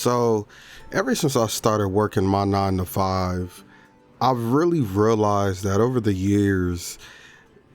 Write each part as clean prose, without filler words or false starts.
So, ever since I started working my 9 to 5, I've really realized that over the years,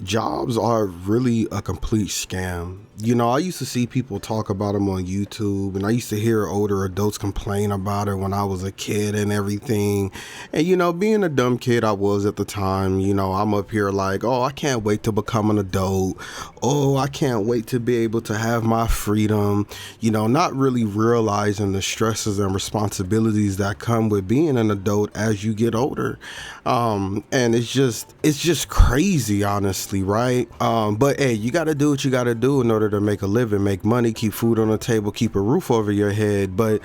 jobs are really a complete scam. You know, I used to see people talk about them on YouTube, and I used to hear older adults complain about it when I was a kid and everything. And, you know, being a dumb kid I was at the time, you know, I'm up here like, oh, I can't wait to become an adult. Oh, I can't wait to be able to have my freedom, you know, not really realizing the stresses and responsibilities that come with being an adult as you get older. And it's just crazy, honestly, right? But hey, you got to do what you got to do in order to make a living, make money, keep food on the table, keep a roof over your head. But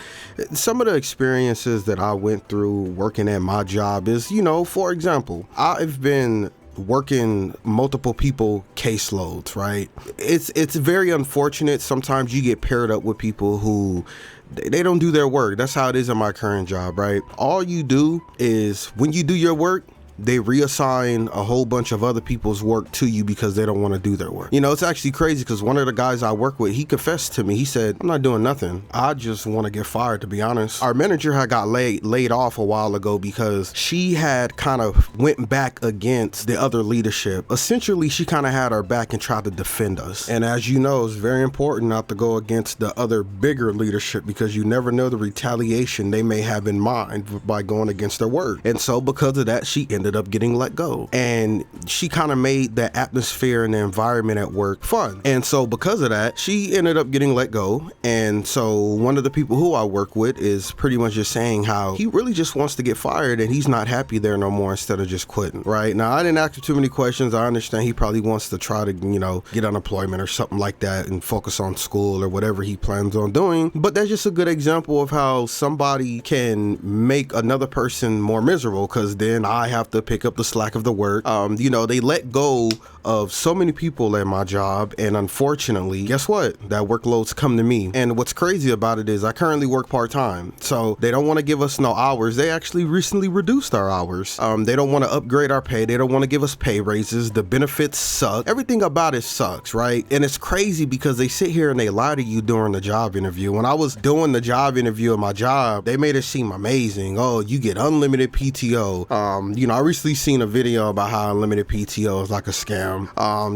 some of the experiences that I went through working at my job is, you know, for example, I've been working multiple people caseloads, right? It's very unfortunate. Sometimes you get paired up with people who they don't do their work. That's how it is in my current job, right? All you do is when you do your work, they reassign a whole bunch of other people's work to you because they don't want to do their work. You know, it's actually crazy because one of the guys I work with, he confessed to me. He said, I'm not doing nothing. I just want to get fired, to be honest. Our manager had got laid off a while ago because she had kind of went back against the other leadership. Essentially, she kind of had our back and tried to defend us. And as you know, it's very important not to go against the other bigger leadership because you never know the retaliation they may have in mind by going against their word. And so because of that, she ended up getting let go, and she kind of made the atmosphere and the environment at work fun. And so because of that, she ended up getting let go. And so one of the people who I work with is pretty much just saying how he really just wants to get fired and he's not happy there no more instead of just quitting. Right now, I didn't ask him too many questions. I understand he probably wants to try to, you know, get unemployment or something like that and focus on school or whatever he plans on doing. But that's just a good example of how somebody can make another person more miserable, because then I have to pick up the slack of the work. You know, they let go of so many people at my job, and unfortunately, guess what? That workload's come to me. And what's crazy about it is I currently work part-time, so they don't want to give us no hours. They actually recently reduced our hours. They don't want to upgrade our pay. They don't want to give us pay raises. The benefits suck. Everything about it sucks, right? And it's crazy because they sit here and they lie to you during the job interview. When I was doing the job interview at my job, they made it seem amazing. Oh, you get unlimited PTO. You know, I recently seen a video about how unlimited PTO is like a scam.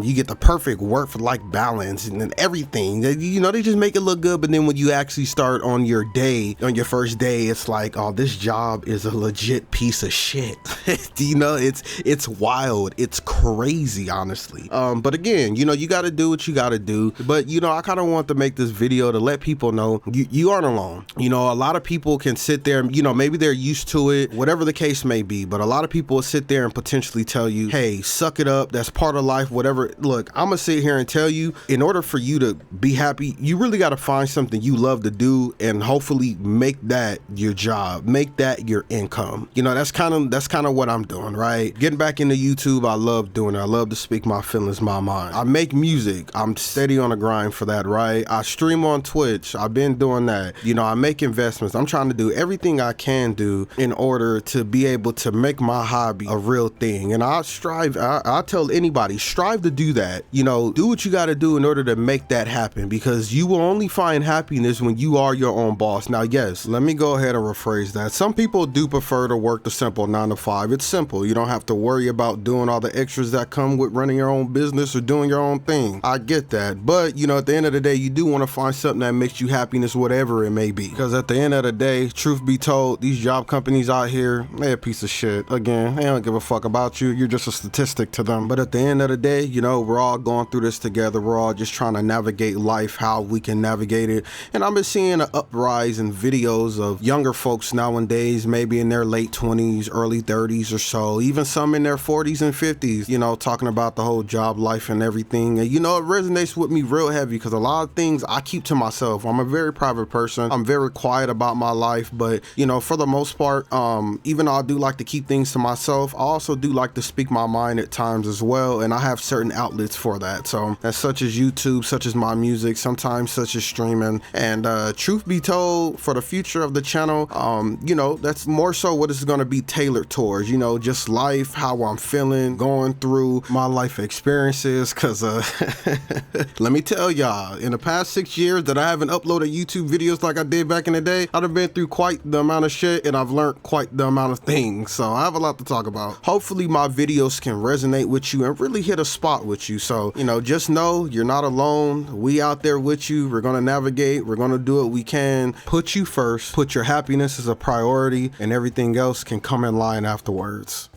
You get the perfect work-life balance and then everything. You know, they just make it look good, but then when you actually start on your day, on your first day, it's like, oh, this job is a legit piece of shit. You know, it's wild. It's crazy, honestly. But again, you know, you got to do what you got to do. But, you know, I kind of want to make this video to let people know you aren't alone. You know, a lot of people can sit there, you know, maybe they're used to it, whatever the case may be, but a lot of people will sit there and potentially tell you, hey, suck it up. That's part of life, whatever. Look, I'm gonna sit here and tell you, in order for you to be happy, you really got to find something you love to do and hopefully make that your job, make that your income. You know, that's kind of what I'm doing, right? Getting back into YouTube, I love doing it. I love to speak my feelings, my mind. I make music. I'm steady on the grind for that, right? I stream on Twitch. I've been doing that. You know, I make investments. I'm trying to do everything I can do in order to be able to make my hobby a real thing. And I tell anybody, strive to do that. You know, do what you got to do in order to make that happen, because you will only find happiness when you are your own boss. Now, yes, let me go ahead and rephrase that. Some people do prefer to work the simple 9 to 5. It's simple. You don't have to worry about doing all the extras that come with running your own business or doing your own thing. I get that. But, you know, at the end of the day, you do want to find something that makes you happiness, whatever it may be. Because at the end of the day, truth be told, these job companies out here, they're a piece of shit. Again, they don't give a fuck about you. You're just a statistic to them. But at the end of the day, you know, we're all going through this together. We're all just trying to navigate life, how we can navigate it. And I've been seeing an uprise in videos of younger folks nowadays, maybe in their late 20s, early 30s or so, even some in their 40s and 50s, you know, talking about the whole job life and everything. And, you know, it resonates with me real heavy because a lot of things I keep to myself. I'm a very private person. I'm very quiet about my life, but, you know, for the most part, even though I do like to keep things to myself, myself, I also do like to speak my mind at times as well, and I have certain outlets for that. So that's such as YouTube, such as my music, sometimes such as streaming. And truth be told, for the future of the channel, you know, that's more so what it's going to be tailored towards, you know, just life, how I'm feeling, going through my life experiences. Cause let me tell y'all, in the past 6 years that I haven't uploaded YouTube videos like I did back in the day, I've been through quite the amount of shit, and I've learned quite the amount of things. So I have a lot to talk about. Hopefully my videos can resonate with you and really hit a spot with you. So, you know, just know you're not alone. We out there with you. We're going to navigate. We're going to do what we can. Put you first. Put your happiness as a priority, and everything else can come in line afterwards.